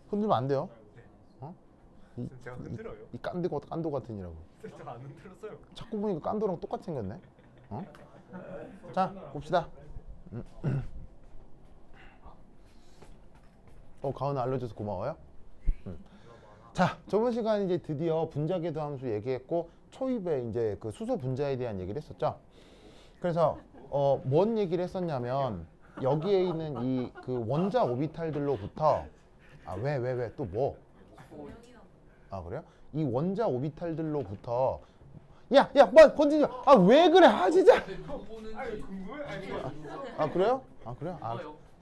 흔들면 안 돼요. 어? 제가 흔들어요. 이 깐도 같으니라고. 제가 안 흔들었어요. 자꾸 보니까 깐도랑 똑같이 생겼네. 어? 자, 봅시다. 가은아 알려줘서 고마워요. 자, 저번 시간에 이제 드디어 분자궤도 함수 얘기했고 초입에 이제 그 수소 분자에 대한 얘기를 했었죠. 그래서 뭔 얘기를 했었냐면 여기에 있는 이 그 원자 오비탈들로부터 왜 또 뭐? 그래요? 이 원자 오비탈들로부터 뭐 건지지 왜 그래? 진짜. 그래요? 그래요?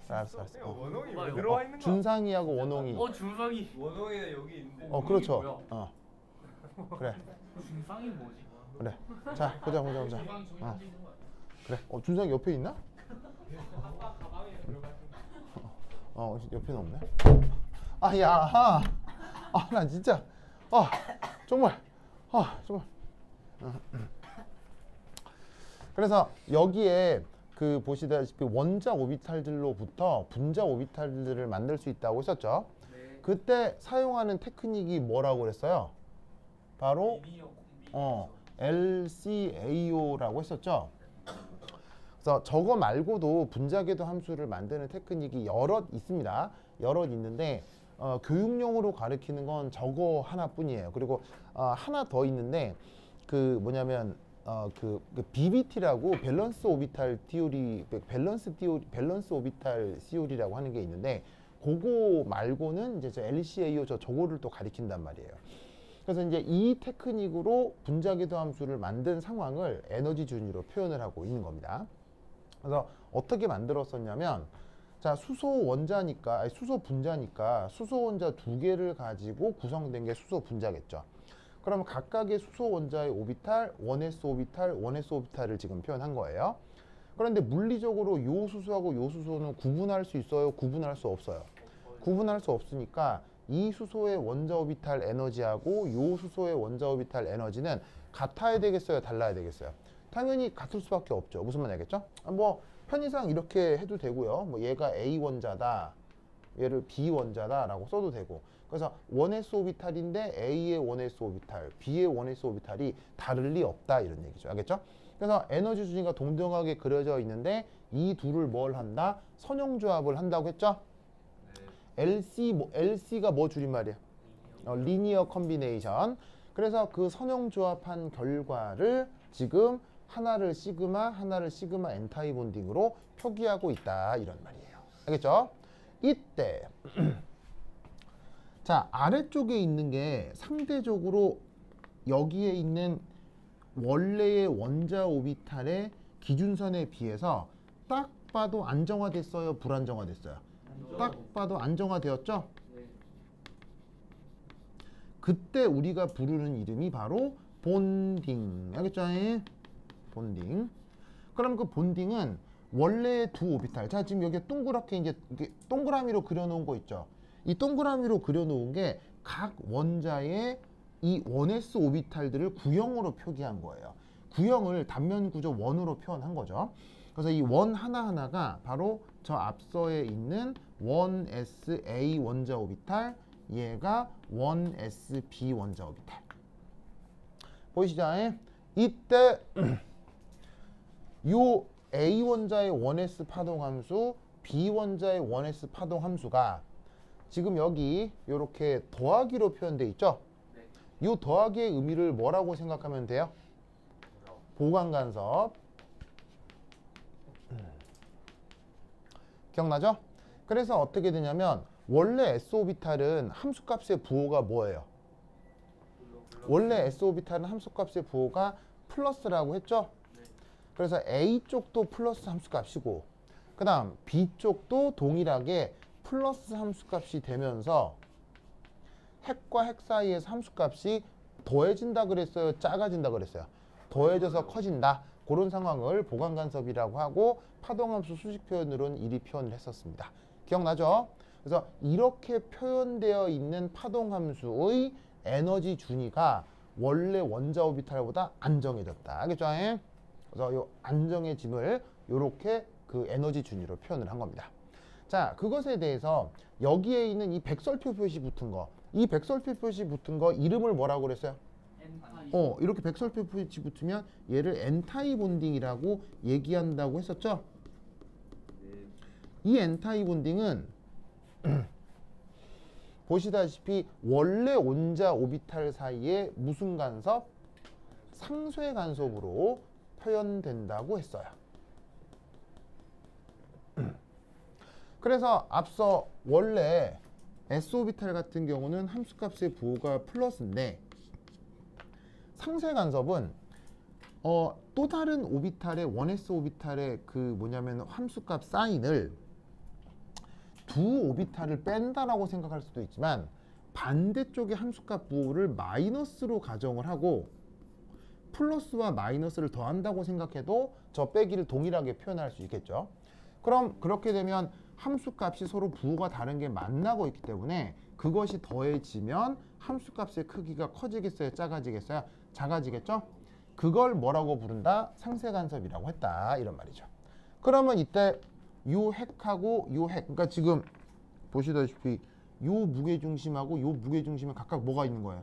알았어. 원홍이 왜 들어와 있는 거야? 준상이하고 원홍이. 준상이. 원홍이는 여기 있는데. 그렇죠. 그래. 준상이 뭐지? 그래. 자, 보자. 그래. 준상이 옆에 있나? 옆에는 없네. 나 진짜. 정말. 그래서 여기에 그 보시다시피 원자 오비탈들로부터 분자 오비탈들을 만들 수 있다고 했었죠. 네. 그때 사용하는 테크닉이 뭐라고 그랬어요? 바로 LCAO라고 했었죠. 그래서 저거 말고도 분자궤도 함수를 만드는 테크닉이 여럿 있습니다. 여럿 있는데 교육용으로 가르치는 건 저거 하나뿐이에요. 그리고 하나 더 있는데 그 뭐냐면 그 BBT라고 밸런스 오비탈 티오리, 밸런스 오비탈 시오리라고 하는 게 있는데 그거 말고는 이제 저 LCAO 저거를 또 가리킨단 말이에요. 그래서 이제 이 테크닉으로 분자궤도 함수를 만든 상황을 에너지 준위로 표현을 하고 있는 겁니다. 그래서 어떻게 만들었었냐면 자, 수소 분자니까 수소 원자 두 개를 가지고 구성된 게 수소 분자겠죠. 그러면 각각의 수소 원자의 오비탈, 1s 오비탈, 1s 오비탈을 지금 표현한 거예요. 그런데 물리적으로 요 수소하고 요 수소는 구분할 수 있어요? 구분할 수 없어요? 구분할 수 없으니까 이 수소의 원자 오비탈 에너지하고 요 수소의 원자 오비탈 에너지는 같아야 되겠어요? 달라야 되겠어요? 당연히 같을 수밖에 없죠. 무슨 말 알겠죠? 뭐 편의상 이렇게 해도 되고요. 뭐 얘가 A 원자다, 얘를 B 원자다 라고 써도 되고, 그래서 1s 오비탈인데 A의 1s 오비탈, B의 1s 오비탈이 다를 리 없다 이런 얘기죠. 알겠죠? 그래서 에너지 준위가 동등하게 그려져 있는데 이 둘을 뭘 한다? 선형조합을 한다고 했죠? LC가 뭐 줄임말이에요? 리니어 컨비네이션. 그래서 그 선형조합한 결과를 지금 하나를 시그마 엔타이 본딩으로 표기하고 있다 이런 말이에요. 알겠죠? 이때 자, 아래쪽에 있는 게 상대적으로 여기에 있는 원래의 원자 오비탈의 기준선에 비해서 딱 봐도 안정화됐어요? 불안정화됐어요? 딱 봐도 안정화되었죠? 그때 우리가 부르는 이름이 바로 본딩. 알겠죠? 본딩. 그럼 그 본딩은 원래의 두 오비탈. 자, 지금 여기 동그랗게 이제 동그라미로 그려놓은 거 있죠? 이 동그라미로 그려놓은 게 각 원자의 이 1s 오비탈들을 구형으로 표기한 거예요. 구형을 단면 구조 1으로 표현한 거죠. 그래서 이 원 하나하나가 바로 저 앞서에 있는 1sa 원자 오비탈, 얘가 1sb 원자 오비탈. 보이시죠? 이때 요 A 원자의 1s 파동 함수, B 원자의 1s 파동 함수가 지금 여기 이렇게 더하기로 표현되어 있죠? 이 더하기의 의미를 뭐라고 생각하면 돼요? 보관간섭. 기억나죠? 그래서 어떻게 되냐면 원래 S오비탈은 함수값의 부호가 뭐예요? 원래 S오비탈은 함수값의 부호가 플러스라고 했죠? 그래서 A쪽도 플러스 함수값이고 그 다음 B쪽도 동일하게 플러스 함수값이 되면서 핵과 핵 사이에서 함수값이 더해진다 그랬어요? 작아진다 그랬어요? 더해져서 커진다. 그런 상황을 보관간섭이라고 하고 파동함수 수식 표현으로는 이리 표현을 했었습니다. 기억나죠? 그래서 이렇게 표현되어 있는 파동함수의 에너지 준위가 원래 원자 오비탈보다 안정해졌다. 알겠죠? 그래서 이 안정해짐을 이렇게 그 에너지 준위로 표현을 한 겁니다. 자, 그것에 대해서 여기에 있는 이 백설표 표시 붙은 거, 이 백설표 표시 붙은 거 이름을 뭐라고 그랬어요? 이렇게 백설표 표시 붙으면 얘를 엔타이 본딩이라고 얘기한다고 했었죠? 이 엔타이 본딩은 보시다시피 원래 원자 오비탈 사이에 무슨 간섭? 상쇄 간섭으로 표현된다고 했어요. 그래서 앞서 원래 S오비탈 같은 경우는 함수값의 부호가 플러스인데 상쇄 간섭은 또 다른 오비탈의 1s 오비탈의 그 뭐냐면 함수값 사인을 두 오비탈을 뺀다라고 생각할 수도 있지만 반대쪽의 함수값 부호를 마이너스로 가정을 하고 플러스와 마이너스를 더한다고 생각해도 저 빼기를 동일하게 표현할 수 있겠죠. 그럼 그렇게 되면 함수값이 서로 부호가 다른 게 만나고 있기 때문에 그것이 더해지면 함수값의 크기가 커지겠어요? 작아지겠어요? 작아지겠죠? 그걸 뭐라고 부른다? 상쇄간섭이라고 했다. 이런 말이죠. 그러면 이때 요 핵하고 요 핵, 그러니까 지금 보시다시피 요 무게중심하고 요 무게중심에 각각 뭐가 있는 거예요?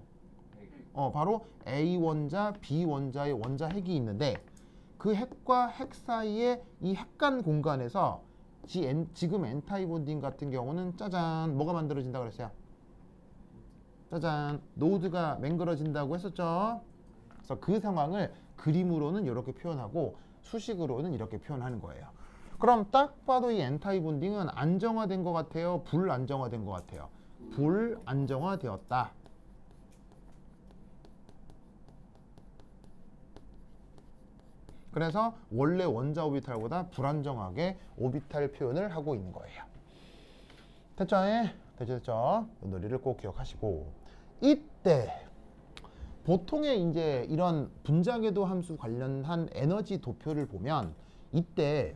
바로 A 원자, B 원자의 원자 핵이 있는데 그 핵과 핵 사이에 이 핵간 공간에서 지금 엔타이 본딩 같은 경우는 짜잔 뭐가 만들어진다고 그랬어요? 짜잔 노드가 맹글어진다고 했었죠. 그래서 그 상황을 그림으로는 이렇게 표현하고 수식으로는 이렇게 표현하는 거예요. 그럼 딱 봐도 이 엔타이 본딩은 안정화된 것 같아요? 불안정화된 것 같아요? 불안정화되었다. 그래서 원래 원자 오비탈보다 불안정하게 오비탈 표현을 하고 있는 거예요. 됐죠? 됐죠? 이 논리를 꼭 기억하시고 이때 보통의 이제 이런 분자궤도 함수 관련한 에너지 도표를 보면 이때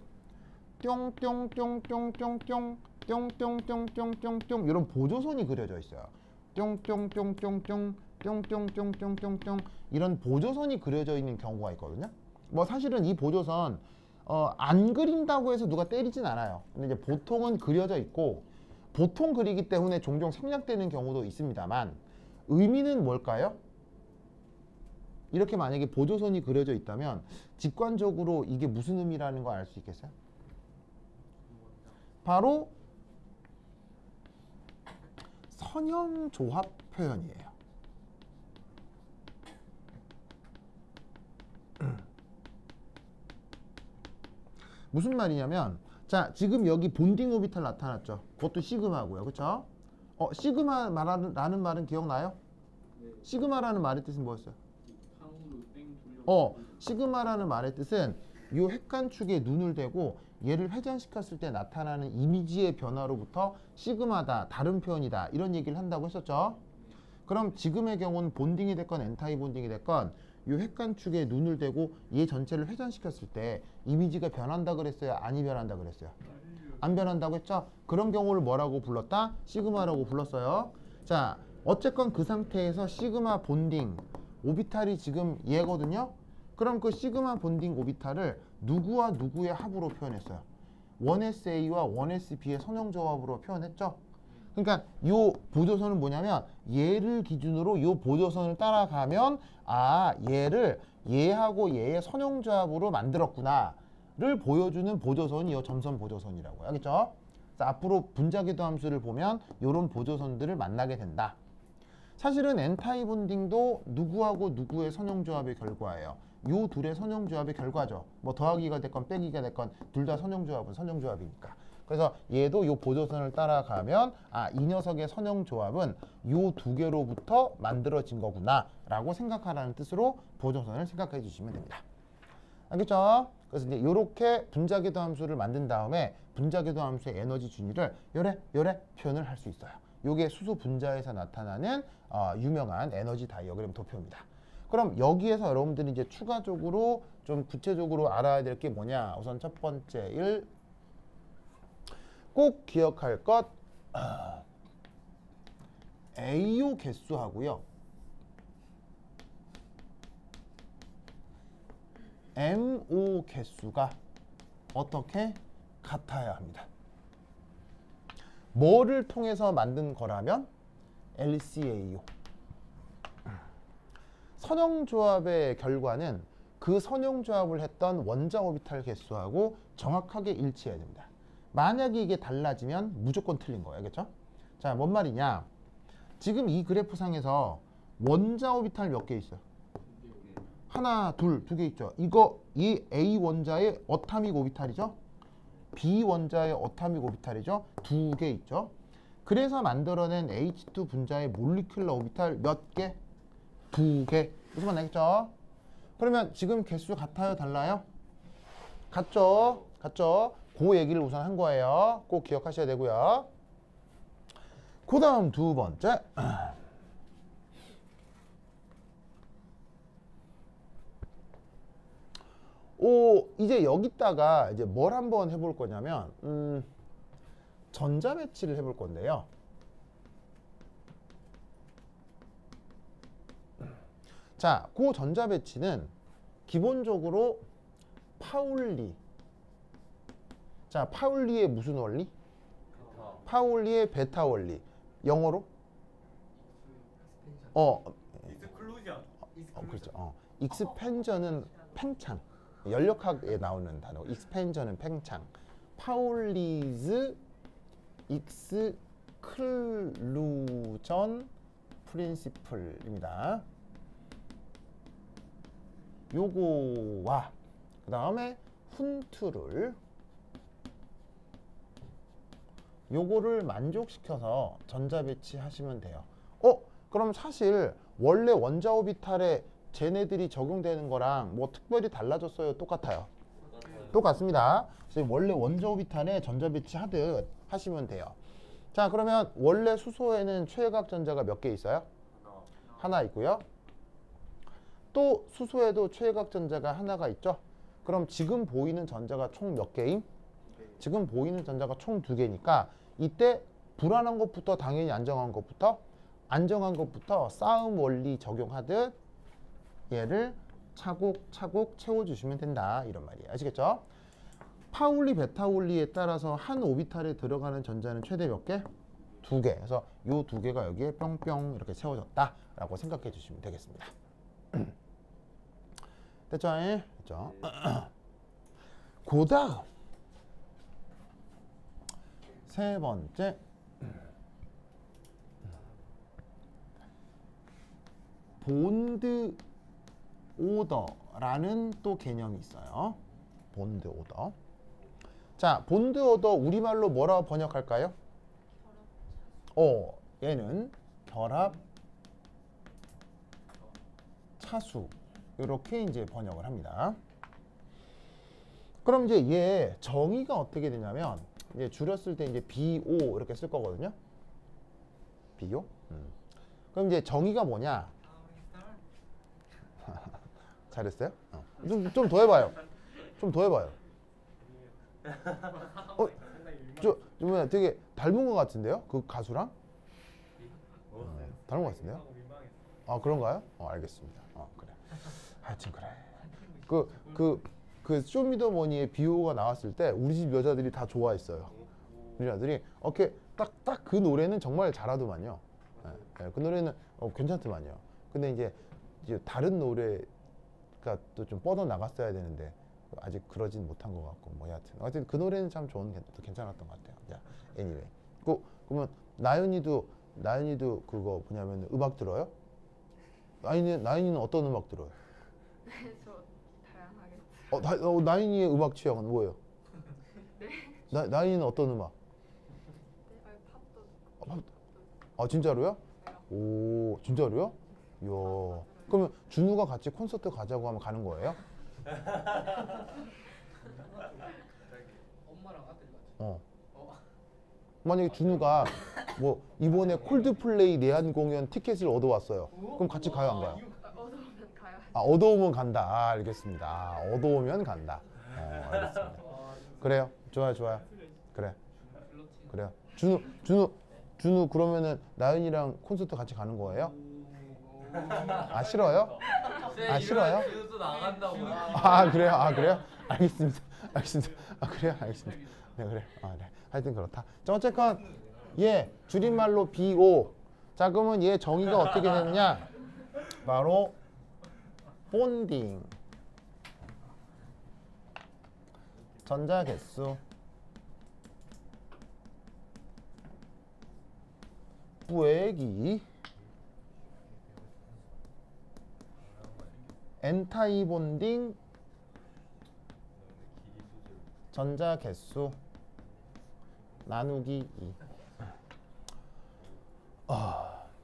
뿅뿅뿅뿅뿅뿅 뿅뿅뿅뿅뿅뿅 이런 보조선이 그려져 있어요. 뿅뿅뿅뿅뿅 뿅뿅뿅뿅뿅뿅 이런 보조선이 그려져 있는 경우가 있거든요. 뭐 사실은 이 보조선 안 그린다고 해서 누가 때리진 않아요. 근데 이제 보통은 그려져 있고 보통 그리기 때문에 종종 생략되는 경우도 있습니다만 의미는 뭘까요? 이렇게 만약에 보조선이 그려져 있다면 직관적으로 이게 무슨 의미라는 거 알 수 있겠어요? 바로 선형 조합 표현이에요. 무슨 말이냐면 자 지금 여기 본딩 오비탈 나타났죠. 그것도 시그마고요. 그렇죠? 시그마라는 말은 기억나요? 네. 시그마라는 말의 뜻은 뭐였어요? 상으로 땡 돌려. 시그마라는 말의 뜻은 이 핵간축에 눈을 대고 얘를 회전시켰을 때 나타나는 이미지의 변화로부터 시그마다, 다른 표현이다 이런 얘기를 한다고 했었죠. 그럼 지금의 경우는 본딩이 됐건 엔타이 본딩이 됐건 이 핵간축에 눈을 대고 얘 전체를 회전시켰을 때 이미지가 변한다 그랬어요? 아니 변한다 그랬어요? 안 변한다고 했죠? 그런 경우를 뭐라고 불렀다? 시그마라고 불렀어요. 자, 어쨌건 그 상태에서 시그마 본딩 오비탈이 지금 얘거든요. 그럼 그 시그마 본딩 오비탈을 누구와 누구의 합으로 표현했어요? 1SA와 1SB의 선형조합으로 표현했죠. 그러니까 이 보조선은 뭐냐면 얘를 기준으로 이 보조선을 따라가면 얘를 얘하고 얘의 선형조합으로 만들었구나를 보여주는 보조선이 이 점선 보조선이라고 알겠죠? 그래서 앞으로 분자궤도 함수를 보면 이런 보조선들을 만나게 된다. 사실은 엔타이 본딩도 누구하고 누구의 선형조합의 결과예요. 요 둘의 선형조합의 결과죠. 뭐 더하기가 됐건 빼기가 됐건 둘 다 선형조합은 선형조합이니까. 그래서 얘도 요 보조선을 따라가면 이 녀석의 선형조합은 요 두 개로부터 만들어진 거구나 라고 생각하라는 뜻으로 보조선을 생각해 주시면 됩니다. 알겠죠? 그래서 이제 요렇게 분자궤도 함수를 만든 다음에 분자궤도 함수의 에너지 준위를 요래 표현을 할 수 있어요. 요게 수소 분자에서 나타나는 유명한 에너지 다이어그램 도표입니다. 그럼 여기에서 여러분들이 이제 추가적으로 좀 구체적으로 알아야 될 게 뭐냐? 우선 첫 번째 꼭 기억할 것 AO 개수하고요. MO 개수가 어떻게 같아야 합니다. 뭐를 통해서 만든 거라면 LCAO. 선형조합의 결과는 그 선형조합을 했던 원자 오비탈 개수하고 정확하게 일치해야 됩니다. 만약에 이게 달라지면 무조건 틀린 거예요. 알겠죠? 자, 뭔 말이냐? 지금 이 그래프상에서 원자 오비탈 몇 개 있어요? 하나, 둘, 두 개 있죠. 이 A 원자의 어타믹 오비탈이죠. B 원자의 어타믹 오비탈이죠. 두 개 있죠. 그래서 만들어낸 H2 분자의 몰리큘러 오비탈 몇 개? 두 개. 무슨 말 나겠죠? 그러면 지금 개수 같아요? 달라요? 같죠? 같죠? 그 얘기를 우선 한 거예요. 꼭 기억하셔야 되고요. 그 다음 두 번째. 이제 여기다가 이제 뭘 한번 해볼 거냐면 전자 배치를 해볼 건데요. 자, 그 전자 배치는 기본적으로 파울리. 자, 파울리의 무슨 원리? 파울리의 베타 원리. 영어로? 익스클루전. 그렇죠. 익스펜전은 팽창. 연력학에 나오는 단어. 익스펜전은 팽창. 파울리즈 익스클루전 프린시플입니다. 요거와 그 다음에 훈투를 요거를 만족시켜서 전자 배치하시면 돼요. 그럼 사실 원래 원자 오비탈에 쟤네들이 적용되는 거랑 뭐 특별히 달라졌어요? 똑같아요. 똑같습니다. 그래서 원래 원자 오비탈에 전자 배치하듯 하시면 돼요. 자, 그러면 원래 수소에는 최외곽 전자가 몇 개 있어요? 하나 있고요. 또 수소에도 최외곽 전자가 하나가 있죠. 그럼 지금 보이는 전자가 총 몇 개임? 지금 보이는 전자가 총 두 개니까 이때 불안한 것부터 당연히 안정한 것부터 싸움 원리 적용하듯 얘를 차곡차곡 채워주시면 된다. 이런 말이에요. 아시겠죠? 파울리, 베타 원리에 따라서 한 오비탈에 들어가는 전자는 최대 몇 개? 두 개. 그래서 요 두 개가 여기에 뿅뿅 이렇게 채워졌다라고 생각해 주시면 되겠습니다. 됐죠? 됐죠? 그 다음 세 번째 본드 오더라는 또 개념이 있어요. 본드 오더. 자, 본드 오더 우리말로 뭐라고 번역할까요? 얘는 결합 차수 이렇게 이제 번역을 합니다. 그럼 이제 얘 정의가 어떻게 되냐면 이제 줄였을 때 이제 BO 이렇게 쓸 거거든요. BO. 그럼 이제 정의가 뭐냐? 잘했어요? 좀 더 해봐요. 좀 더 해봐요. 좀 되게 닮은 것 같은데요? 그 가수랑? 닮은 것 같은데요? 아, 그런가요? 알겠습니다. 그래. 하여튼 그래. 그 쇼미더머니의 비호가 나왔을 때 우리 집 여자들이 다 좋아했어요. 우리 아들이 딱 그 노래는 정말 잘하더만요. 그 노래는 괜찮더만요. 근데 이제 다른 노래가 또 좀 뻗어 나갔어야 되는데 아직 그러진 못한 것 같고 뭐 하여튼 그 노래는 참 괜찮았던 것 같아요. 자, anyway. 그러면 나연이도 그거 뭐냐면 음악 들어요? 나연이는 어떤 음악 들어요? 네, 저 다양하게. 나연이의 음악 취향은 뭐예요? 네. 나연이는 어떤 음악? 네, 팝도. 진짜로요? 오, 진짜로요? 이야. 그러면 준우가 같이 콘서트 가자고 하면 가는 거예요? 엄마랑 아들 같이. 만약에 준우가 뭐 이번에 콜드플레이 내한 공연 티켓을 얻어왔어요. 그럼 같이 가요, 안 가요? 얻어오면 가요. 얻어오면 간다. 알겠습니다. 얻어오면 간다. 알겠습니다. 그래요. 좋아요. 그래요. 준우 그러면은 나연이랑 콘서트 같이 가는 거예요? 싫어요? 싫어요? 또 나간다고. 그래요? 알겠습니다. 그래요? 알겠습니다. 네, 그래. 네. 하여튼 그렇다. 자, 어쨌건 얘 줄임말로 BO. 자, 그러면 얘 정의가 어떻게 되느냐? 바로 본딩. 전자 개수. 뿌액이 엔타이 본딩 전자 개수 나누기 2.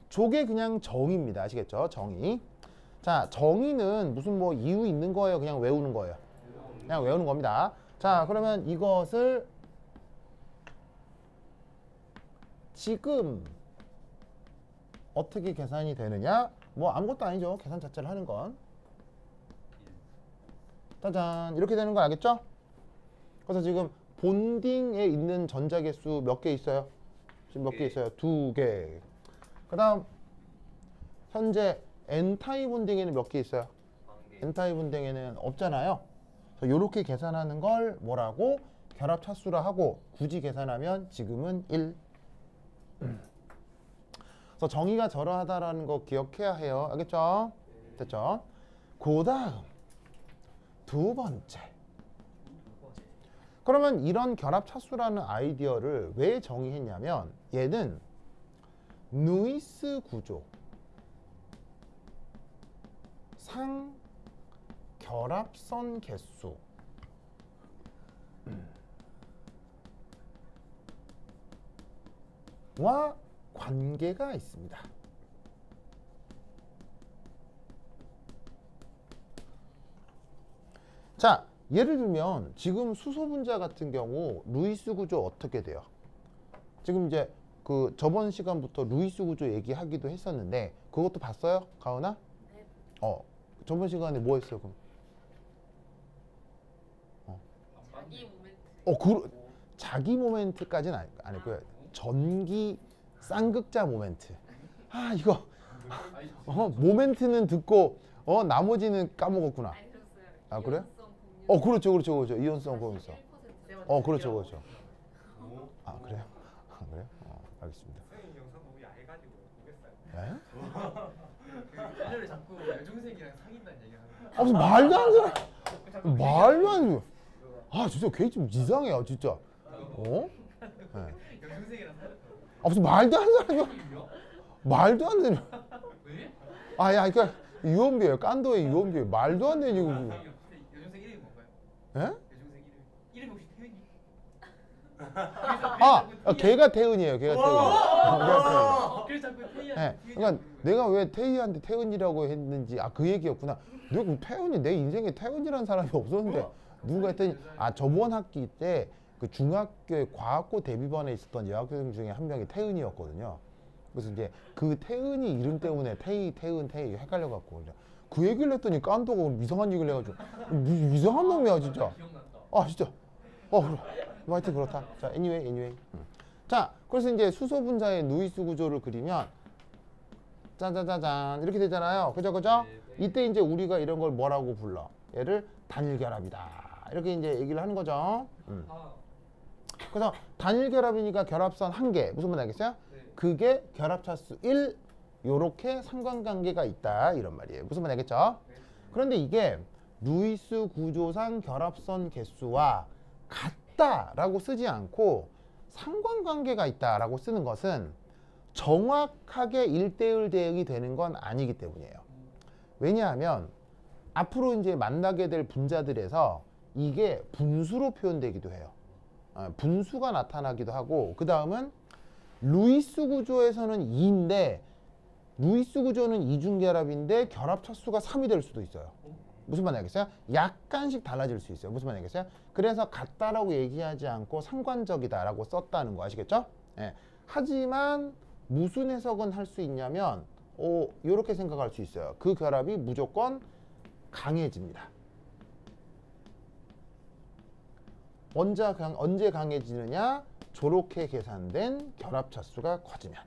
저게 그냥 정의입니다. 아시겠죠? 정의. 자, 정의는 무슨 뭐 이유 있는 거예요? 그냥 외우는 거예요? 그냥 외우는 겁니다. 자, 그러면 이것을 지금 어떻게 계산이 되느냐? 뭐 아무것도 아니죠. 계산 자체를 하는 건. 짜잔. 이렇게 되는 거 알겠죠? 그래서 지금 본딩에 있는 전자개수 몇 개 있어요? 지금 몇 개 있어요? 2개. 그 다음 현재 N타입 본딩에는 몇 개 있어요? N타입 본딩에는 없잖아요. 그래서 이렇게 계산하는 걸 뭐라고? 결합차수라 하고 굳이 계산하면 지금은 1. 그래서 정의가 저러하다라는 거 기억해야 해요. 알겠죠? 됐죠? 그 다음 두 번째. 그러면 이런 결합차수라는 아이디어를 왜 정의했냐면 얘는 누이스 구조 상 결합선 개수 와 관계가 있습니다. 자, 예를 들면 지금 수소 분자 같은 경우 루이스 구조 어떻게 돼요? 지금 이제 그 저번 시간부터 루이스 구조 얘기하기도 했었는데 그것도 봤어요? 가은아? 네. 저번 시간에 뭐 했어요? 그럼? 자기 모멘트. 자기 모멘트까지는 안 했고요. 전기 쌍극자 모멘트. 아, 이거 모멘트는 듣고 나머지는 까먹었구나. 알려줬어요. 아, 그래요? 이온성 공유. 그렇죠. 이온성 공유성. 1%. 그렇죠. 아, 그래요? 그래요? 알겠습니다. 선생님 영상 너무 야해가지고 모르겠어요. 네? 얘네를 자꾸 여중생이랑 사귄다는 얘기 하는 거. 무슨 말도 안 되는 말도 안 되는 아, 진짜 걔 좀 이상해요, 진짜. 네. 여중생이랑 사귀었다고. 무슨 말도 안 되는 말도 안 되는 왜? 야, 그러니까 유언비어예요. 깐도의 유언비어. 말도 안 되는 이거. 여중생 이름이 뭔가요? 예? 여중생 이름이 혹시 태은이? 걔가 태은이에요. 걔가 태은. 그래서 자꾸 태희야. 예. 그러니까 내가 왜 태희한테 태은이라고 했는지 그 얘기였구나. 내가 그럼 태은이 내 인생에 태은이라는 사람이 없었는데 누군가 했더니 저번 학기 때 그 중학교 과학고 대비반에 있었던 여학생 중에 한 명이 태은이었거든요. 그래서 이제 그 태은이 이름 때문에 태은 헷갈려갖고 그 얘기를 했더니 깐도가 이상한 얘기를 해가지고 이상한 놈이야 진짜. 기억났다. 진짜. 그래. 하여튼 그렇다. 자, anyway. 자, 그래서 이제 수소 분자의 누이스 구조를 그리면 짜자자잔 이렇게 되잖아요. 그죠? 이때 이제 우리가 이런 걸 뭐라고 불러? 얘를 단일 결합이다. 이렇게 이제 얘기를 하는 거죠. 그래서 단일 결합이니까 결합선 한 개. 무슨 말 알겠어요? 그게 결합차수 1 요렇게 상관관계가 있다 이런 말이에요. 무슨 말 알겠죠? 그런데 이게 루이스 구조상 결합선 개수와 같다라고 쓰지 않고 상관관계가 있다라고 쓰는 것은 정확하게 1대1 대응이 되는 건 아니기 때문이에요. 왜냐하면 앞으로 이제 만나게 될 분자들에서 이게 분수로 표현되기도 해요. 분수가 나타나기도 하고 그 다음은 루이스 구조에서는 2인데 루이스 구조는 이중결합인데 결합차수가 3이 될 수도 있어요. 무슨 말 알겠어요? 약간씩 달라질 수 있어요. 무슨 말 알겠어요? 그래서 같다라고 얘기하지 않고 상관적이다라고 썼다는 거 아시겠죠? 예. 하지만 무슨 해석은 할 수 있냐면 이렇게 생각할 수 있어요. 그 결합이 무조건 강해집니다. 언제 강해지느냐? 저렇게 계산된 결합차수가 커지면.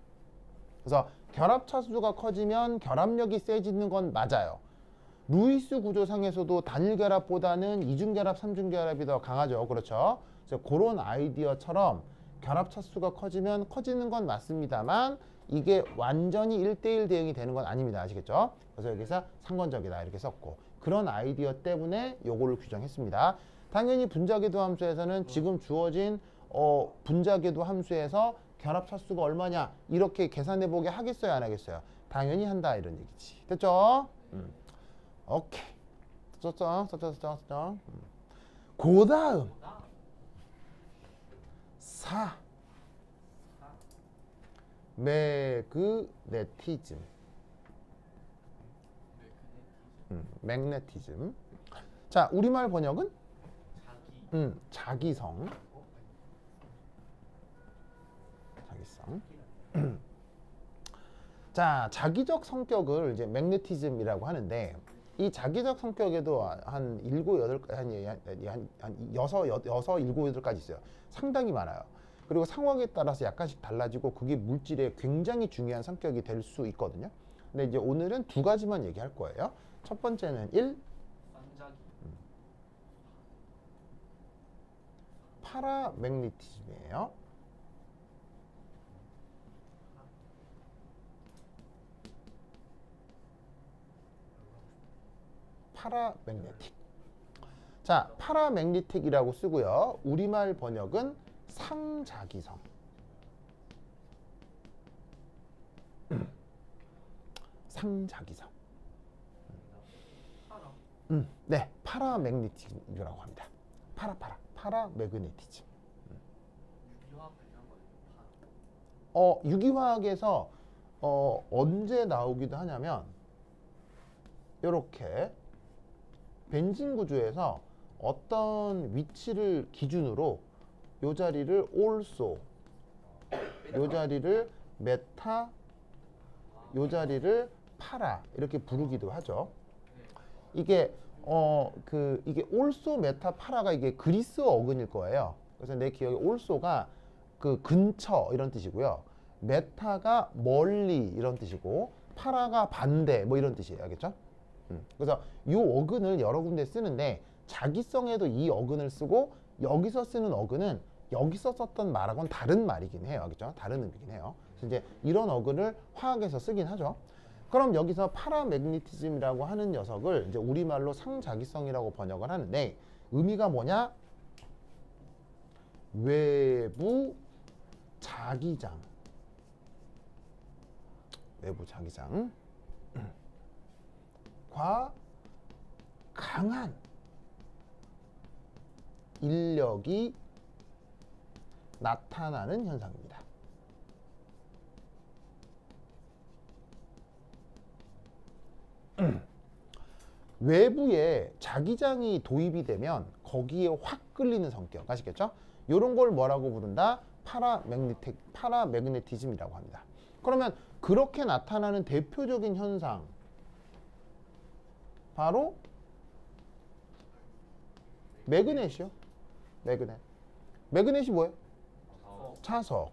그래서 결합차수가 커지면 결합력이 세지는 건 맞아요. 루이스 구조상에서도 단일 결합보다는 이중결합, 삼중결합이 더 강하죠. 그렇죠? 그래서 그런 아이디어처럼 결합 차수가 커지면 커지는 건 맞습니다만 이게 완전히 1대1 대응이 되는 건 아닙니다. 아시겠죠? 그래서 여기서 상관적이다 이렇게 썼고 그런 아이디어 때문에 요거를 규정했습니다. 당연히 분자궤도 함수에서는 지금 주어진 분자궤도 함수에서 결합 차수가 얼마냐 이렇게 계산해보게 하겠어요 안 하겠어요? 당연히 한다 이런 얘기지. 됐죠? 오케이. 썼죠? 그 다음 4 매그네티즘. 매그네티즘. 자, 우리말 번역은 자기성. 자, 자기적 성격을 이제 매그네티즘이라고 하는데 이 자기적 성격에도 한 7, 8, 한 6, 7, 8가지 있어요. 상당히 많아요. 그리고 상황에 따라서 약간씩 달라지고 그게 물질의 굉장히 중요한 성격이 될 수 있거든요. 근데 이제 오늘은 2가지만 얘기할 거예요. 첫 번째는 1. 파라매그네티즘이에요. 파라매그네틱. 자, 파라매그네틱이라고 쓰고요. 우리말 번역은 상자기성. 상자기성. 네, 파라매그네틱이라고 합니다. 파라매그네티즘. 유기화학에서 언제 나오기도 하냐면 이렇게 벤진 구조에서 어떤 위치를 기준으로 요 자리를 also, 요 자리를 메타, 요 자리를 파라 이렇게 부르기도 하죠. 이게 이게 also, 메타, 파라가 이게 그리스 어근일 거예요. 그래서 내 기억에 also가 그 근처 이런 뜻이고요. 메타가 멀리 이런 뜻이고 파라가 반대 뭐 이런 뜻이에요. 알겠죠? 그래서 이 어근을 여러 군데 쓰는데 자기성에도 이 어근을 쓰고 여기서 쓰는 어근은 여기서 썼던 말하고는 다른 말이긴 해요. 알겠죠? 다른 의미긴 해요. 그래서 이제 이런 어근을 화학에서 쓰긴 하죠. 그럼 여기서 파라매그네티즘이라고 하는 녀석을 이제 우리말로 상자기성이라고 번역을 하는데 의미가 뭐냐? 외부 자기장. 외부 자기장. 과 강한 인력이 나타나는 현상입니다. 외부에 자기장이 도입이 되면 거기에 확 끌리는 성격 아시겠죠? 이런 걸 뭐라고 부른다? 파라매그네티즘이라고 합니다. 그러면 그렇게 나타나는 대표적인 현상 바로 매그넷이요. 매그넷이 뭐예요? 자석.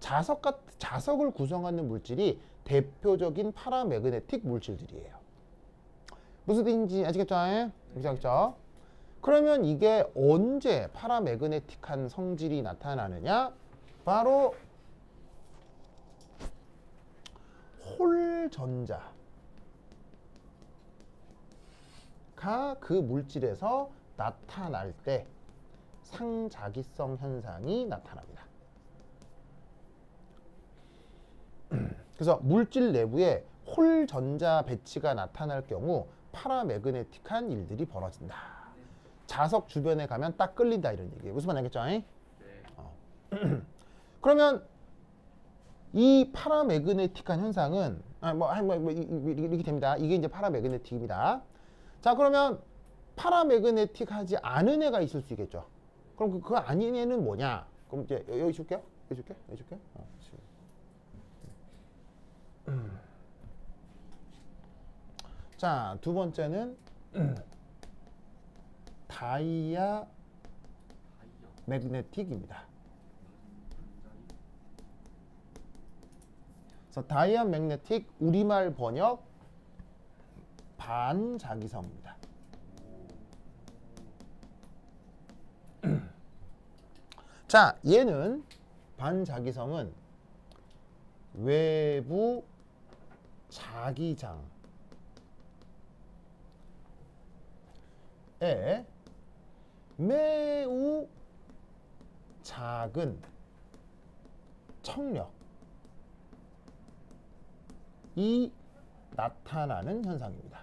자석을 구성하는 물질이 대표적인 파라매그네틱 물질들이에요. 무슨 뜻인지 아시겠죠? 아시겠죠? 그러면 이게 언제 파라매그네틱한 성질이 나타나느냐? 바로 홀 전자가 그 물질에서 나타날 때 상자기성 현상이 나타납니다. 그래서 물질 내부에 홀 전자 배치가 나타날 경우 파라매그네틱한 일들이 벌어진다. 자석 주변에 가면 딱 끌린다 이런 얘기예요. 무슨 말인지 알겠죠? 네. 그러면 이 파라매그네틱한 현상은 이렇게 됩니다. 이게 이제 파라매그네틱입니다. 자, 그러면 파라매그네틱하지 않은 애가 있을 수 있겠죠. 그럼 그 아닌 애는 뭐냐? 그럼 이제 여기 줄게요. 여기 줄게. 자, 두 번째는 다이아 매그네틱입니다. 그래서 다이아 매그네틱 우리말 번역 반자기성입니다. 자, 얘는 반자기성은 외부 자기장에 매우 작은 청력이 나타나는 현상입니다.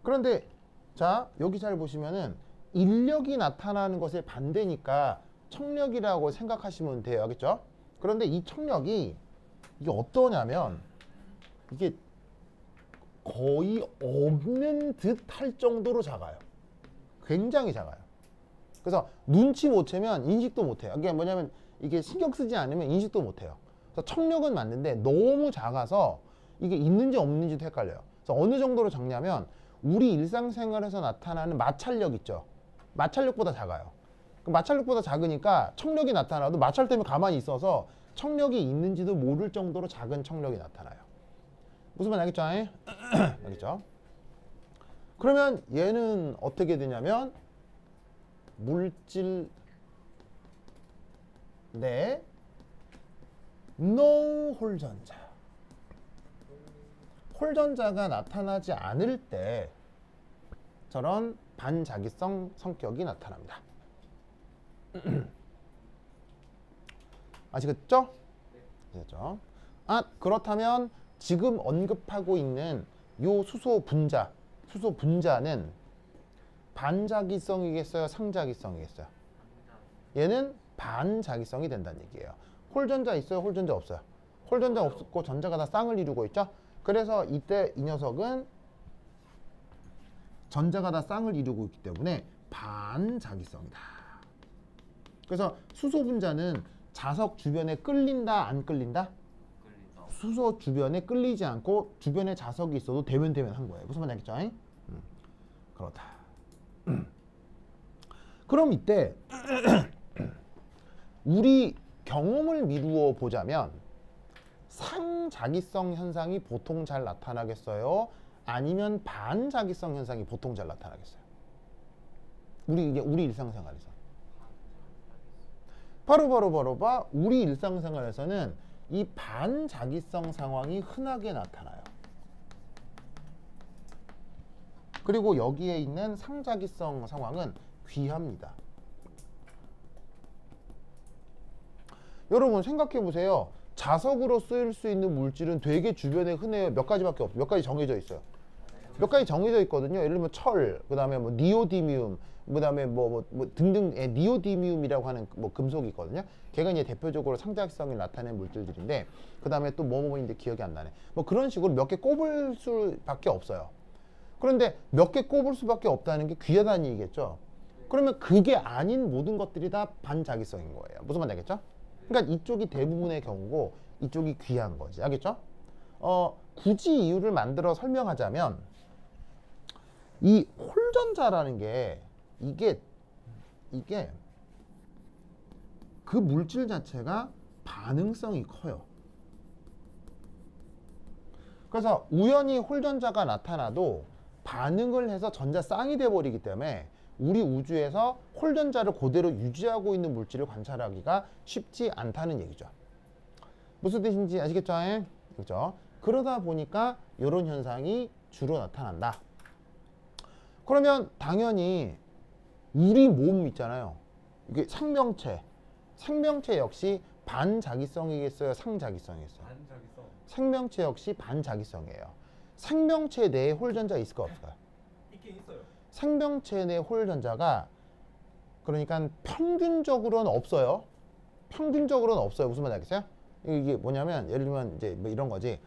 그런데 자 여기 잘 보시면은 인력이 나타나는 것의 반대니까 청력이라고 생각하시면 돼요. 알겠죠? 그런데 이 청력이 이게 어떠냐면 이게 거의 없는 듯 할 정도로 작아요. 굉장히 작아요. 그래서 눈치 못 채면 인식도 못 해요. 그게 뭐냐면 이게 신경 쓰지 않으면 인식도 못 해요. 그래서 청력은 맞는데 너무 작아서 이게 있는지 없는지도 헷갈려요. 그래서 어느 정도로 작냐면 우리 일상생활에서 나타나는 마찰력 있죠. 마찰력보다 작아요. 그 마찰력보다 작으니까 청력이 나타나도 마찰 때문에 가만히 있어서 청력이 있는지도 모를 정도로 작은 청력이 나타나요. 무슨 말 알겠죠? 알겠죠? 그러면 얘는 어떻게 되냐면 물질 내 노홀전자 홀전자가 나타나지 않을 때 저런 반자기성 성격이 나타납니다. 아시겠죠? 아시겠죠? 그렇다면 지금 언급하고 있는 요 수소 분자는 반자기성이겠어요? 상자기성이겠어요? 얘는 반자기성이 된다는 얘기예요. 홀전자 있어요? 홀전자 없어요? 홀전자 없고 전자가 다 쌍을 이루고 있죠? 그래서 이때 이 녀석은 전자가 다 쌍을 이루고 있기 때문에 반자기성이다. 그래서 수소 분자는 자석 주변에 끌린다, 안 끌린다? 수소 주변에 끌리지 않고 주변에 자석이 있어도 대면대면한 거예요. 무슨 말인지 알겠죠? 그렇다. 그럼 이때 우리 경험을 미루어 보자면 상자기성 현상이 보통 잘 나타나겠어요? 아니면 반자기성 현상이 보통 잘 나타나겠어요? 우리 일상생활에서 바로 우리 일상생활에서는 이 반자기성 상황이 흔하게 나타나요. 그리고 여기에 있는 상자기성 상황은 귀합니다. 여러분 생각해 보세요. 자석으로 쓰일 수 있는 물질은 되게 주변에 흔해요. 몇 가지밖에 없어요. 몇 가지 정해져 있어요. 몇 가지 정해져 있거든요. 예를 들면 철, 그 다음에 뭐 니오디뮴, 그 다음에 뭐 등등 니오디뮴이라고 하는 뭐 금속이 있거든요. 걔가 이제 대표적으로 상자기성을 나타내는 물질들인데, 그 다음에 또 뭐인데 기억이 안 나네. 뭐 그런 식으로 몇 개 꼽을 수밖에 없어요. 그런데 몇 개 꼽을 수밖에 없다는 게 귀하다는 얘기겠죠. 그러면 그게 아닌 모든 것들이 다 반자기성인 거예요. 무슨 말인지 알겠죠? 그러니까 이쪽이 대부분의 경우고 이쪽이 귀한 거지. 알겠죠? 굳이 이유를 만들어 설명하자면 이 홀전자라는 게 이게 그 물질 자체가 반응성이 커요. 그래서 우연히 홀전자가 나타나도 반응을 해서 전자 쌍이 돼버리기 때문에 우리 우주에서 홀전자를 그대로 유지하고 있는 물질을 관찰하기가 쉽지 않다는 얘기죠. 무슨 뜻인지 아시겠죠? 그렇죠? 그러다 보니까 이런 현상이 주로 나타난다. 그러면 당연히 우리 몸 있잖아요. 이게 생명체 역시 반자기성이겠어요? 상자기성이겠어요? 반자기성. 생명체 역시 반자기성이에요. 생명체 내에 홀전자 있을까 없을까요? 있긴 있어요. 생명체 내 홀전자가 그러니까 평균적으로는 없어요. 평균적으로는 없어요. 무슨 말인지 알겠어요? 이게 뭐냐면 예를 들면 이제 뭐 이런 거지.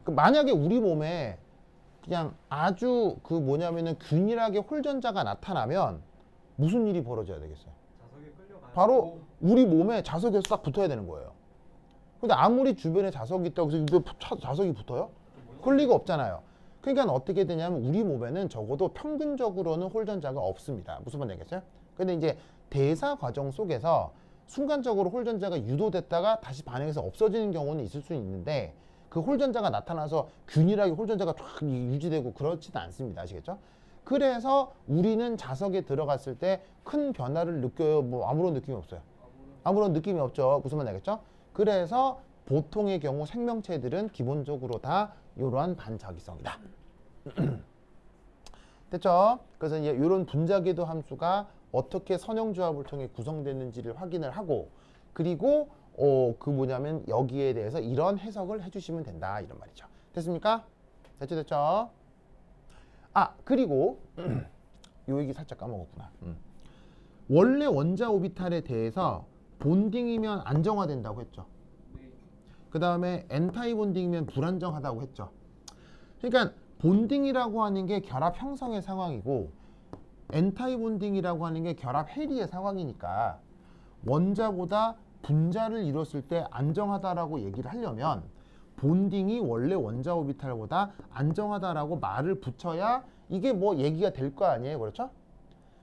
만약에 우리 몸에 그냥 아주 그 뭐냐면은 균일하게 홀전자가 나타나면 무슨 일이 벌어져야 되겠어요? 자석에 끌려가요. 바로 우리 몸에 자석이 싹 붙어야 되는 거예요. 근데 아무리 주변에 자석이 있다고 해서 자석이 붙어요? 그럴 리가 없잖아요. 그러니까 어떻게 되냐면 우리 몸에는 적어도 평균적으로는 홀전자가 없습니다. 무슨 말인지 알겠어요? 근데 이제 대사 과정 속에서 순간적으로 홀전자가 유도됐다가 다시 반응해서 없어지는 경우는 있을 수 있는데, 그 홀전자가 나타나서 균일하게 홀전자가 쫙 유지되고 그렇지는 않습니다. 아시겠죠? 그래서 우리는 자석에 들어갔을 때 큰 변화를 느껴요? 뭐 아무런 느낌이 없어요. 아무런 느낌이 없죠. 무슨 말인지 알겠죠? 그래서 보통의 경우 생명체들은 기본적으로 다 이러한 반자기성이다. 됐죠? 그래서 이제 이런 분자궤도 함수가 어떻게 선형조합을 통해 구성됐는지를 확인을 하고, 그리고 그 뭐냐면 여기에 대해서 이런 해석을 해주시면 된다 이런 말이죠. 됐습니까? 됐죠? 아, 그리고 요 얘기 살짝 까먹었구나. 원래 원자 오비탈에 대해서 본딩이면 안정화된다고 했죠. 그 다음에 엔타이 본딩이면 불안정하다고 했죠. 그러니까 본딩이라고 하는 게 결합 형성의 상황이고 엔타이 본딩이라고 하는 게 결합 해리의 상황이니까 원자보다 분자를 이뤘을 때 안정하다라고 얘기를 하려면 본딩이 원래 원자 오비탈보다 안정하다라고 말을 붙여야 이게 뭐 얘기가 될 거 아니에요. 그렇죠?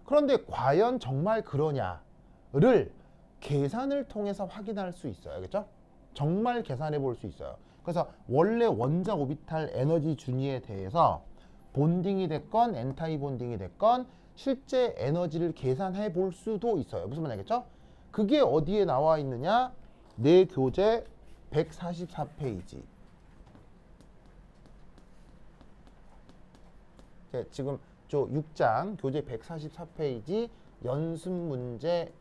그런데 과연 정말 그러냐를 계산을 통해서 확인할 수 있어요. 알겠죠? 정말 계산해 볼 수 있어요. 그래서 원래 원자 오비탈 에너지 준위에 대해서 본딩이 됐건 엔타이 본딩이 됐건 실제 에너지를 계산해 볼 수도 있어요. 무슨 말인지 알겠죠? 그게 어디에 나와 있느냐? 내 교재 144페이지. 지금 저 6장 교재 144페이지 연습 문제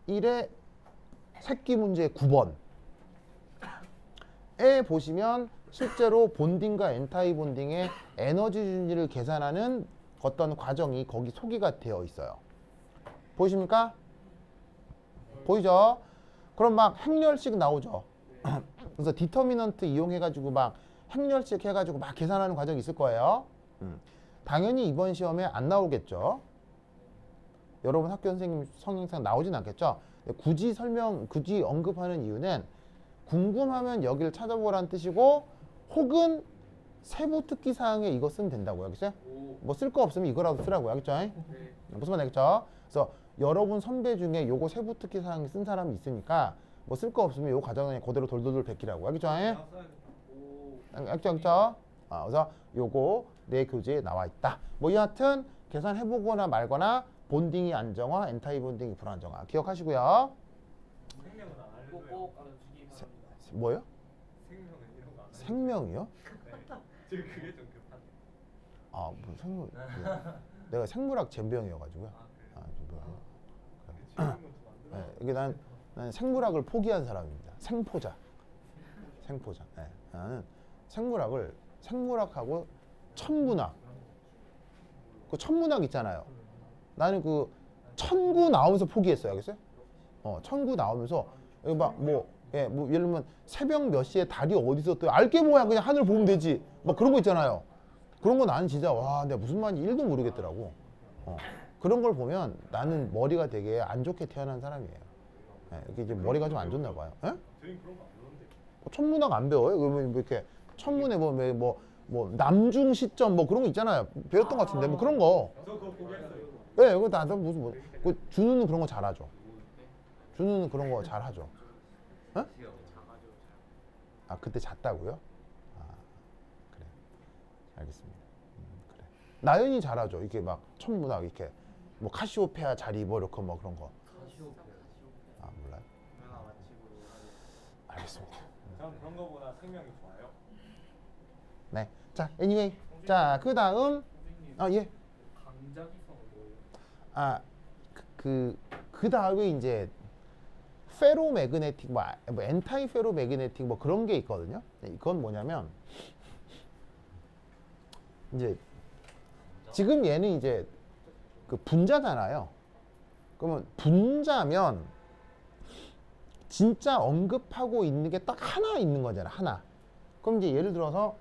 1의 새끼 문제 9번에 보시면 실제로 본딩과 엔타이 본딩의 에너지 준위를 계산하는 어떤 과정이 거기 소개가 되어 있어요. 보이십니까? 보이죠? 그럼 막 행렬식 나오죠. 그래서 디터미넌트 이용해가지고 막 행렬식 해가지고 막 계산하는 과정이 있을 거예요. 당연히 이번 시험에 안 나오겠죠. 여러분 학교 선생님 성향상 나오진 않겠죠. 굳이 언급하는 이유는 궁금하면 여기를 찾아보라는 뜻이고, 혹은 세부 특기 사항에 이거 쓰면 된다고요. 알겠어요? 뭐 쓸 거 없으면 이거라도 쓰라고요. 알겠죠? 무슨 말인지 알겠죠? 그래서 여러분 선배 중에 요거 세부 특기 사항에 쓴 사람이 있으니까 뭐 쓸 거 없으면 요 과정에 그대로 돌돌돌 베끼라고. 알겠죠? 알겠죠? 그래서 요거 내 교재에 나와 있다. 뭐 여하튼 계산해보거나 말거나 본딩이 안정화, 엔타이 본딩이 불안정화 기억하시고요. 생명은 안 알려줘요. 꼭 알아주기 바랍니다. 뭐요? 생명은 이런 거안 생명이요? 지금 그게 좀 급한데. 아, 뭐 생명? 내가 생물학 젬병이어가지고요. 아, 그래요? 아, 지금은 또 네, 만들어. 이게 난 생물학을 포기한 사람입니다. 생포자. 네, 나는 생물학하고 천문학. 그 천문학 있잖아요. 나는 그 천구 나오면서 포기했어요. 알겠어요? 천구 나오면서 여기 뭐 예를 들면 새벽 몇 시에 달이 어디서 또 알게 뭐야, 그냥 하늘 보면 되지. 막 그런 거 있잖아요. 그런 거 나는 진짜 내가 무슨 말인지 1도 모르겠더라고. 그런 걸 보면 나는 머리가 되게 안 좋게 태어난 사람이에요. 이게 이제 머리가 좀 안 좋나 봐요. 예? 저희 그런 거 안 배웠는데. 천문학 안 배워요? 뭐 이렇게 천문에 뭐 남중 시점 뭐 그런 거 있잖아요. 배웠던 것 같은데 뭐 그런 거. 저 그거 포기했어요. 예, 그거 나도 무슨 그 준우는 그런 거 잘하죠. 준우는 그런 거 잘하죠. 어? 아, 그때 잤다고요? 아, 그래. 알겠습니다. 그래. 나연이 잘하죠. 이렇게 막 천문학 이렇게 뭐 카시오페아 자리 뭐 이렇게 뭐 그런 거. 아, 몰라요? 알겠습니다. 전 그런 거보다 생명이 좋아요. 네. 자, anyway. 자, 그 다음. 예. 강자기성은 뭐예요? 아, 그 다음에 이제 페로매그네틱 뭐 엔타이 페로매그네틱 뭐 그런 게 있거든요. 이건 뭐냐면 이제 지금 얘는 이제 그 분자잖아요. 그러면 분자면 진짜 언급하고 있는 게 딱 하나 있는 거잖아. 하나. 그럼 이제 예를 들어서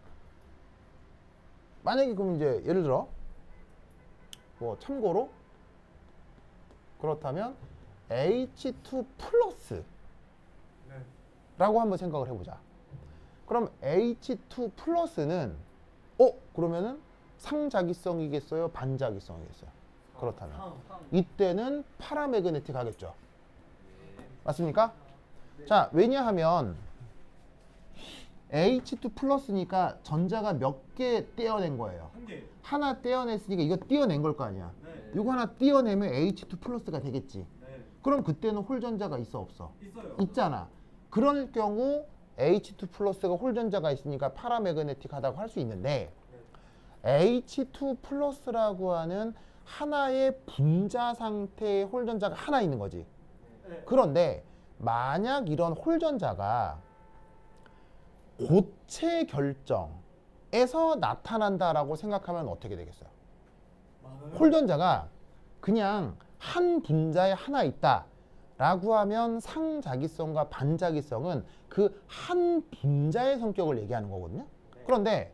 만약에 그럼 이제 예를 들어 뭐 참고로 그렇다면 H2 플러스 네. 라고 한번 생각을 해보자. 그럼 H2 플러스는 그러면은 상자기성이겠어요? 반자기성이겠어요? 그렇다면 이때는 파라매그네틱 하겠죠. 맞습니까? 자, 왜냐하면 H2 플러스니까 전자가 몇 개 떼어낸 거예요. 한 개. 하나 떼어냈으니까 이거 떼어낸 걸 거 아니야. 네. 이거 하나 떼어내면 H2 플러스가 되겠지. 네. 그럼 그때는 홀전자가 있어 없어? 있어요. 있잖아. 그럴 경우 H2 플러스가 홀전자가 있으니까 파라매그네틱하다고 할 수 있는데 H2 플러스라고 하는 하나의 분자 상태의 홀전자가 하나 있는 거지. 네. 그런데 만약 이런 홀전자가 고체 결정에서 나타난다라고 생각하면 어떻게 되겠어요? 많아요. 홀전자가 그냥 한 분자에 하나 있다라고 하면 상자기성과 반자기성은 그 한 분자의 성격을 얘기하는 거거든요. 그런데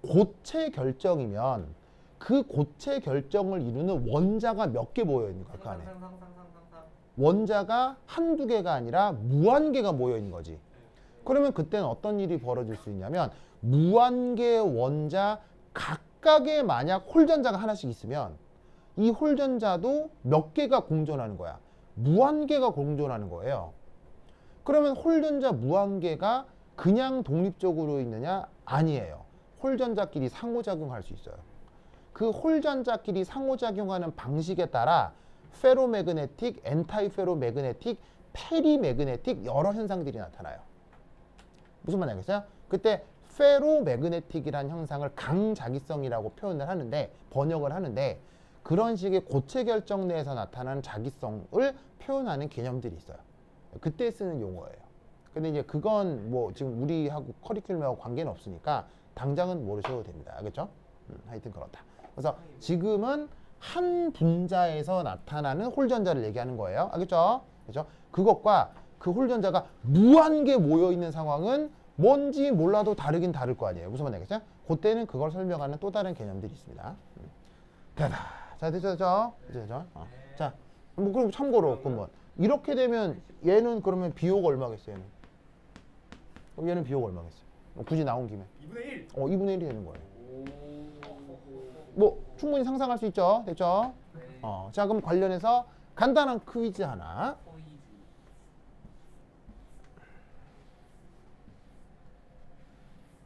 고체 결정이면 그 고체 결정을 이루는 원자가 몇 개 모여 있는 거야, 그 안에. 원자가 한두 개가 아니라 무한개가 모여 있는 거지. 그러면 그때는 어떤 일이 벌어질 수 있냐면 무한개 원자 각각의 만약 홀전자가 하나씩 있으면 이 홀전자도 몇 개가 공존하는 거야. 무한개가 공존하는 거예요. 그러면 홀전자 무한개가 그냥 독립적으로 있느냐? 아니에요. 홀전자끼리 상호작용할 수 있어요. 그 홀전자끼리 상호작용하는 방식에 따라 페로매그네틱, 엔타이 페로매그네틱, 페리매그네틱 여러 현상들이 나타나요. 무슨 말 알겠어요? 그때 페로매그네틱이라는 현상을 강자기성이라고 표현을 하는데 번역을 하는데 그런 식의 고체 결정 내에서 나타나는 자기성을 표현하는 개념들이 있어요. 그때 쓰는 용어예요. 근데 이제 그건 뭐 지금 우리하고 커리큘럼하고 관계는 없으니까 당장은 모르셔도 됩니다. 알겠죠? 하여튼 그렇다. 그래서 지금은 한 분자에서 나타나는 홀전자를 얘기하는 거예요. 알겠죠? 그렇죠? 그것과 그 홀전자가 무한개 모여있는 상황은 뭔지 몰라도 다르긴 다를 거 아니에요. 무슨 말이겠어요? 그때는 그걸 설명하는 또 다른 개념들이 있습니다. 됐다. 자, 됐죠? 됐죠? 자, 뭐 그럼 참고로 그러면 이렇게 되면 얘는 그러면 비호가 얼마겠어요? 얘는? 그럼 얘는 비호가 얼마겠어요? 굳이 나온 김에. 2분의 1. 2분의 1이 되는 거예요. 뭐 충분히 상상할 수 있죠? 됐죠? 자, 그럼 관련해서 간단한 퀴즈 하나.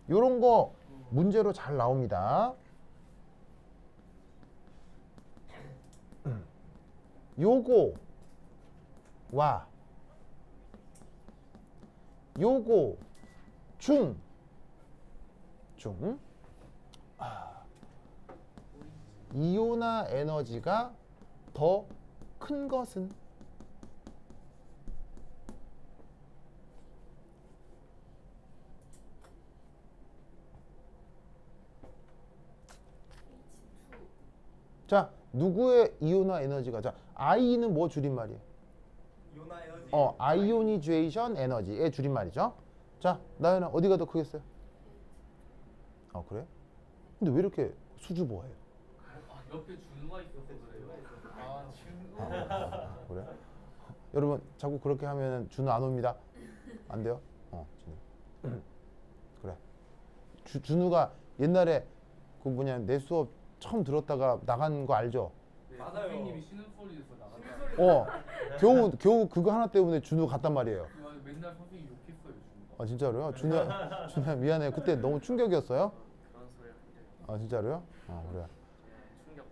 요런 거 문제로 잘 나옵니다. 요거와 요거 중 이온화 에너지가 더 큰 것은? 자, 누구의 이온화 에너지가? 자, I는 뭐 줄임말이에요? 이온화 에너지. 아이오니제이션 에너지의 줄임말이죠. 자, 나연아 어디가 더 크겠어요? 그래? 근데 왜 이렇게 수줍어해요? 옆에 준우가 있어서 그래요. 그래? 여러분 자꾸 그렇게 하면 준우 안 옵니다. 안 돼요? 준우. 그래. 준우가 옛날에 그 뭐냐 내 수업 처음 들었다가 나간 거 알죠? 네, 맞아요. 선생님이 쉬는 소리에서 나간다. 겨우 그거 하나 때문에 준우 갔단 말이에요. 맨날 선생님 욕했어요, 준우가. 진짜로요? 준우야 미안해요. 그때 너무 충격이었어요? 그런 소리 한 게. 진짜로요? 그래. 충격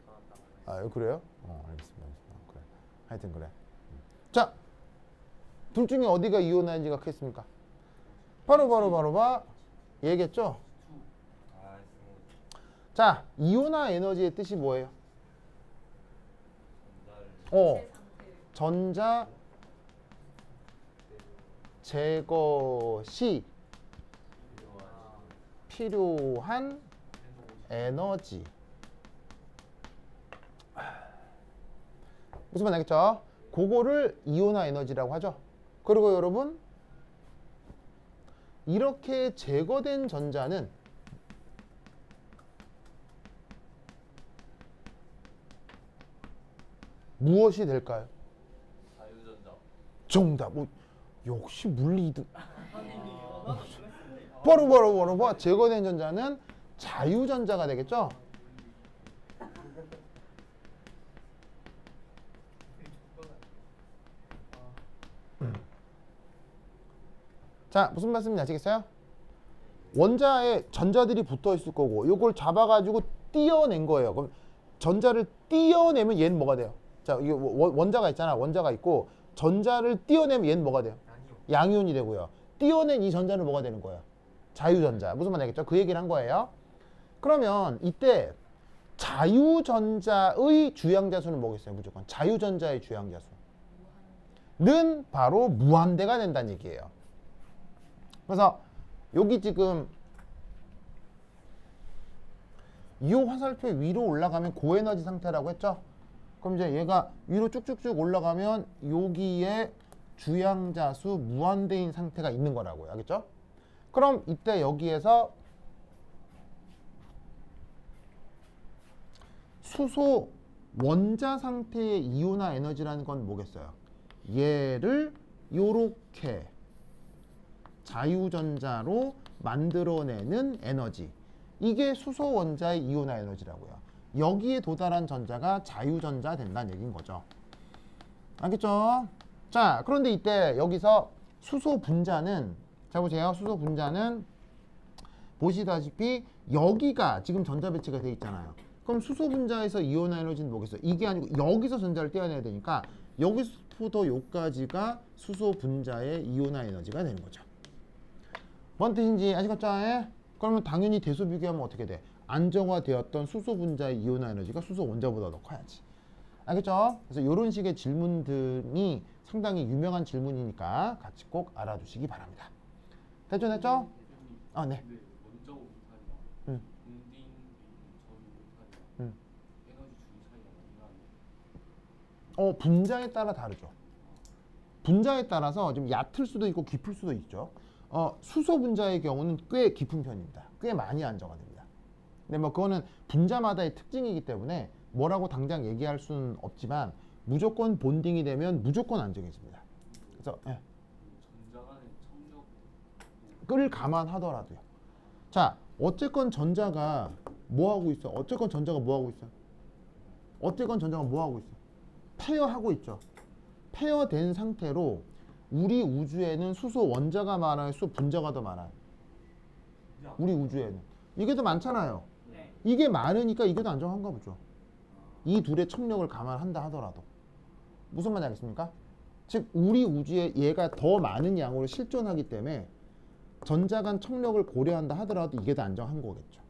받았다. 그래요? 알겠습니다. 그래. 하여튼 그래. 자, 둘 중에 어디가 이온화인지가 크겠습니까? 바로 얘기했죠? 자, 이온화 에너지의 뜻이 뭐예요? 전자 제거 시 필요한 에너지. 무슨 말 알겠죠? 그거를 이온화 에너지라고 하죠. 그리고 여러분 이렇게 제거된 전자는 무엇이 될까요? 자유전자. 정답. 역시 물리 2등. 바로 제거된 전자는 자유전자가 되겠죠? 자, 무슨 말씀인지 아시겠어요? 원자에 전자들이 붙어 있을 거고 이걸 잡아가지고 띄어낸 거예요. 그럼 전자를 띄어내면 얘는 뭐가 돼요? 자, 이게 원자가 있잖아. 원자가 있고 전자를 띄어내면 얘는 뭐가 돼요? 양이온이 되고요. 띄어낸 이 전자는 뭐가 되는 거예요? 자유전자. 무슨 말인지 알겠죠? 그 얘기를 한 거예요. 그러면 이때 자유전자의 주양자수는 뭐겠어요? 무조건 자유전자의 주양자수는 바로 무한대가 된다는 얘기예요. 그래서 여기 지금 이온 화살표 위로 올라가면 고에너지 상태라고 했죠? 그럼 이제 얘가 위로 쭉쭉쭉 올라가면 여기에 주양자수 무한대인 상태가 있는 거라고요. 알겠죠? 그럼 이때 여기에서 수소 원자 상태의 이온화 에너지라는 건 뭐겠어요? 얘를 요렇게 자유전자로 만들어내는 에너지, 이게 수소 원자의 이온화 에너지라고요. 여기에 도달한 전자가 자유전자 된다는 얘기인 거죠. 알겠죠? 자, 그런데 이때 여기서 수소 분자는, 자 보세요. 수소 분자는 보시다시피 여기가 지금 전자 배치가 돼 있잖아요. 그럼 수소 분자에서 이온화 에너지는 뭐겠어요? 이게 아니고 여기서 전자를 떼어내야 되니까 여기서부터 여기까지가 수소 분자의 이온화 에너지가 되는 거죠. 뭔 뜻인지 아시겠죠? 예? 그러면 당연히 대소 비교하면 어떻게 돼? 안정화되었던 수소 분자의 이온화 에너지가 수소 원자보다 더 커야지. 알겠죠? 그래서 이런 식의 질문들이 상당히 유명한 질문이니까 같이 꼭 알아두시기 바랍니다. 됐죠? 됐죠? 아, 네. 근데 원자 오비탈이랑 응. 공딩 저기 오비탈이랑 응. 에너지 주기 차이가 많이 나요. 분자에 따라 다르죠. 분자에 따라서 좀 얕을 수도 있고 깊을 수도 있죠. 수소 분자의 경우는 꽤 깊은 편입니다. 꽤 많이 안정화 됩니다. 근데 뭐 그거는 분자마다의 특징이기 때문에 뭐라고 당장 얘기할 수는 없지만 무조건 본딩이 되면 무조건 안정해집니다. 그래서 예. 전자 간의 청력 끌 감안하더라도요. 자, 어쨌건 전자가 뭐 하고 있어? 어쨌건 전자가 뭐 하고 있어? 어쨌건 전자가 뭐 하고 있어? 페어하고 있죠. 페어된 상태로 우리 우주에는 수소 원자가 많아요? 수소 분자가 더 많아요? 우리 우주에는. 이게 더 많잖아요. 이게 많으니까 이게 더 안정한가 보죠. 이 둘의 청력을 감안한다 하더라도. 무슨 말인지 알겠습니까? 즉 우리 우주에 얘가 더 많은 양으로 실존하기 때문에 전자 간 청력을 고려한다 하더라도 이게 더 안정한 거겠죠.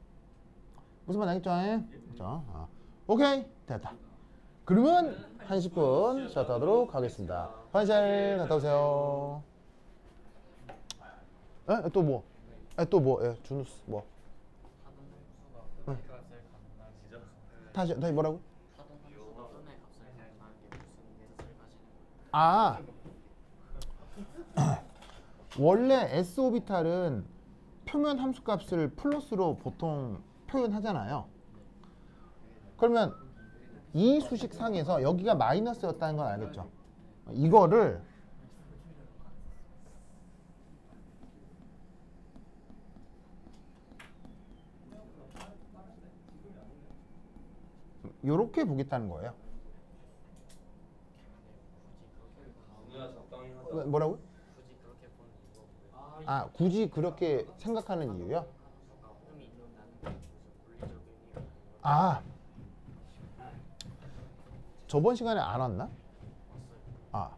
무슨 말인지 알겠죠? 그렇죠? 오케이, 됐다. 그러면 10분 쉬었다 하도록 하겠습니다. 화장실 갔다 오세요. 에? 또 뭐? 또 뭐? 준우스 뭐? 다시 뭐라고? 아, 원래 S 오비탈은 표면 함수값을 플러스로 보통 표현하잖아요. 그러면 이 수식상에서 여기가 마이너스였다는 건 알겠죠? 이거를 요렇게 보겠다는 거예요. 뭐라고? 아, 굳이 그렇게 생각하는 이유요? 아, 저번 시간에 안 왔나? 아,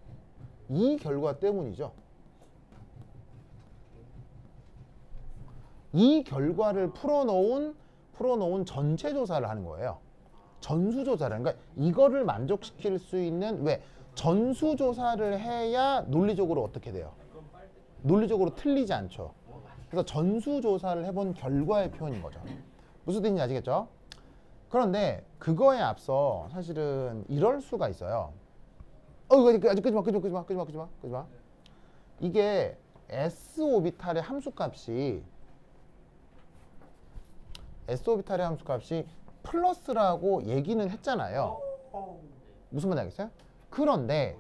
이 결과 때문이죠. 이 결과를 풀어놓은 전체 조사를 하는 거예요. 전수조사를. 그러니까 이거를 만족시킬 수 있는, 왜? 전수조사를 해야 논리적으로 어떻게 돼요? 논리적으로 틀리지 않죠. 그래서 전수조사를 해본 결과의 표현인 거죠. 무슨 뜻인지 아시겠죠? 그런데 그거에 앞서 사실은 이럴 수가 있어요. 아직 끄지 마. 이게 S 오비탈의 함수값이 플러스라고 얘기는 했잖아요. 무슨 말인지 알겠어요? 그런데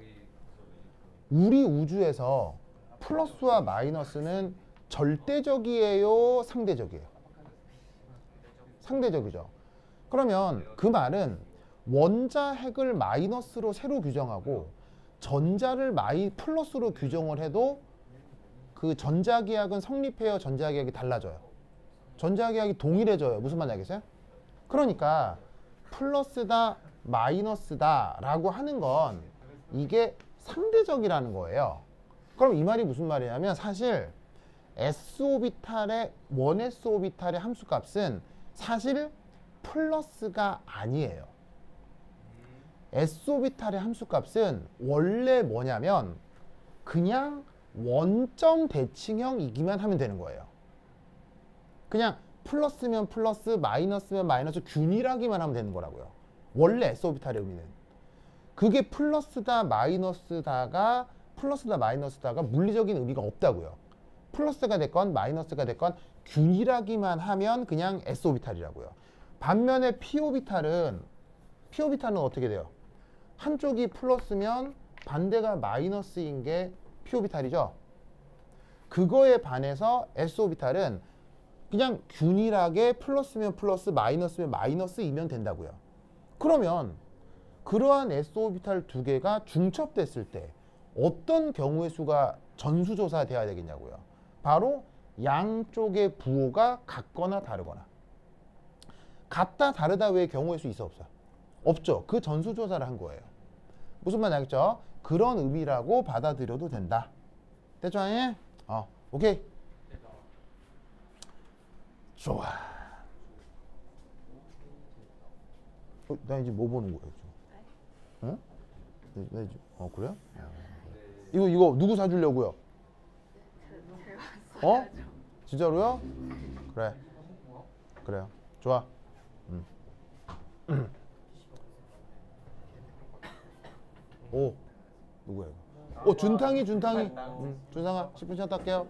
우리 우주에서 플러스와 마이너스는 절대적이에요? 상대적이에요? 상대적이죠. 그러면 그 말은 원자 핵을 마이너스로 새로 규정하고 전자를 플러스로 규정을 해도 그 전자기하학은 성립해요, 전자기하학이 달라져요? 전자기하학이 동일해져요. 무슨 말인지 알겠어요? 그러니까 플러스다 마이너스다 라고 하는 건 이게 상대적이라는 거예요. 그럼 이 말이 무슨 말이냐면 사실 s오비탈의 1s오비탈의 함수값은 사실 플러스가 아니에요. s오비탈의 함수값은 원래 뭐냐면 그냥 원점 대칭형이기만 하면 되는 거예요. 그냥 플러스면 플러스, 마이너스면 마이너스 균일하기만 하면 되는 거라고요. 원래 s오비탈의 의미는. 그게 플러스다 마이너스다가 물리적인 의미가 없다고요. 플러스가 됐건 마이너스가 됐건 균일하기만 하면 그냥 s오비탈이라고요. 반면에 p오비탈은 어떻게 돼요? 한쪽이 플러스면 반대가 마이너스인 게 p오비탈이죠. 그거에 반해서 s오비탈은 그냥 균일하게 플러스면 플러스, 마이너스면 마이너스이면 된다고요. 그러면 그러한 s오비탈 두 개가 중첩됐을 때 어떤 경우의 수가 전수조사돼야 되겠냐고요. 바로 양쪽의 부호가 같거나 다르거나. 같다 다르다 외에 경우의 수 있어 없어? 없죠. 그 전수조사를 한 거예요. 무슨 말인지 알겠죠? 그런 의미라고 받아들여도 된다. 됐죠? 오케이. 좋아. 나 이제 뭐 보는 거야 지금? 응? 나 이제 그래요? 이거 누구 사주려고요? 진짜로요? 그래요. 좋아. 오 누구야 이거? 준탕이. 준상아 10분 쉬었다 할게요.